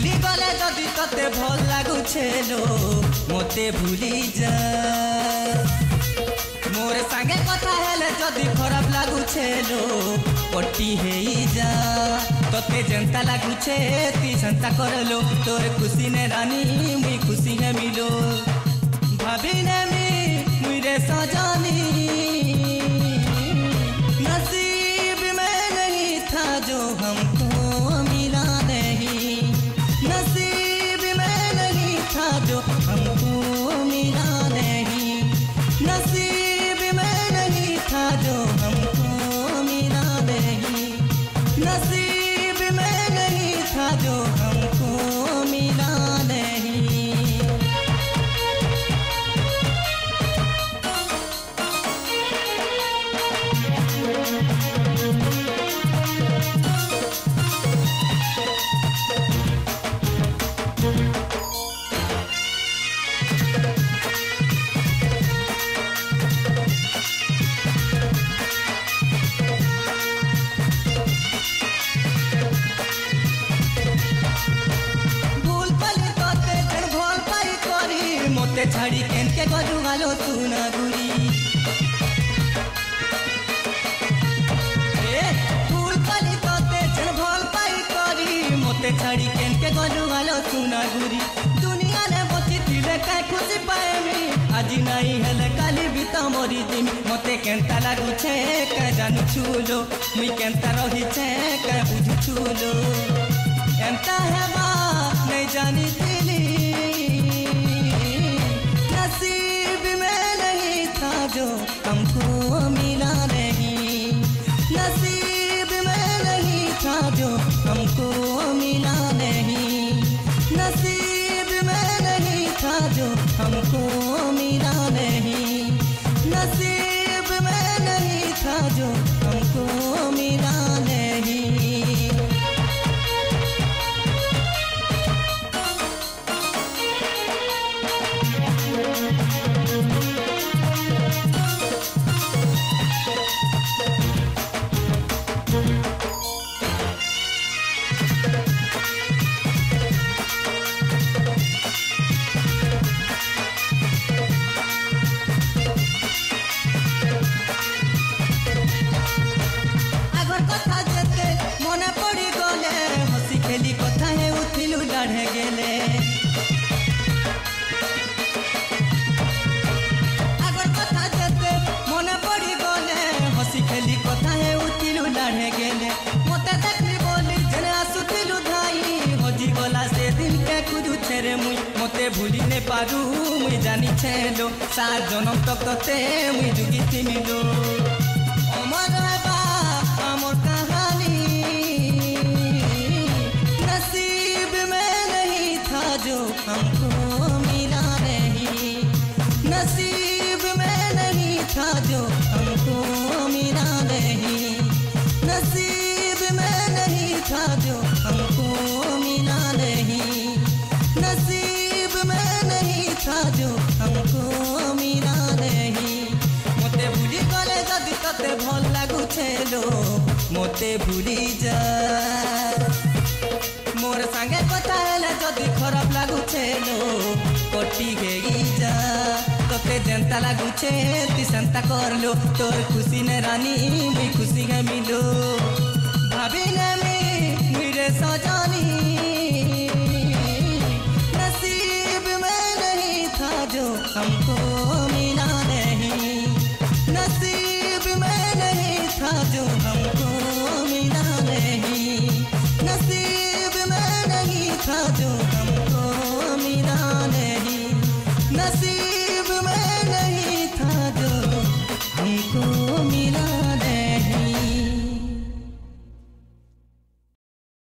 भूली गले जदि तते भल लागुछे लो मते भूली जा मोर संगे कथा हेले जदि खराब लागुछे लो पट्टी हेई जा तते जनता लागुछे ती संता करलो तोर खुशी ने रानी मुई खुशी ने मिलो भाभी ने मुई रे सजानी नसीब में नहीं था जो हमको मिला नहीं नसीब में नहीं था जो हमको मिला नहीं नसीब में नहीं था जो हमको मिला नहीं नसीब में नहीं था जो हमको मिला नहीं। मोते छाड़ी केन के गजु गालो तू ना गुरी ए फूल कली तोते जन भल पाई करी मोते छाड़ी केन के गजु गालो तू ना गुरी दुनिया ने बची थिले काय खुशी पाएमी आजी नहीं हेले काली बीता मोरी दिन मोते केनता लागु छे का जानू छुलो मुई केनता रही छे का बुझु छुलो एंता हेबा नहीं जानी थिली नसीब में नहीं था जो हमको मिला नहीं नसीब में नहीं था जो हमको मिला नहीं नसीब में नहीं था जो हमको मिला नहीं नसीब में नहीं था जो हमको मिला नहीं। खेली कथा है उथिलु डाढ़े गेले अगर कथा जते मने पड़ी गले हसी खेली कथा है उथिलु डाढ़े गेले मते देखली बोली जने आसुथिलु धाई होजी गला से दिन के कुदु छेरे मुई मते भूली ने पारू मुई जानी छेलो सात जन्म तक तते मुई जुगी थिमिलो अमर बा अमर कहानी नसीब में नहीं था जो हमको मिला नहीं नसीब में नहीं था जो हमको मिला नहीं नसीब में नहीं था जो हमको मिला नहीं नसीब में नहीं था जो हमको मिला नहीं मोते भूली गले जदि तते भल लागुछे लो मोते भूली जा मोर संगे कथा हेले जदि खराब लागुछे लो पट्टी गेई जा तोते जनता लागुछे ती संता करलो तोर खुशी ने रानी मुई खुशी है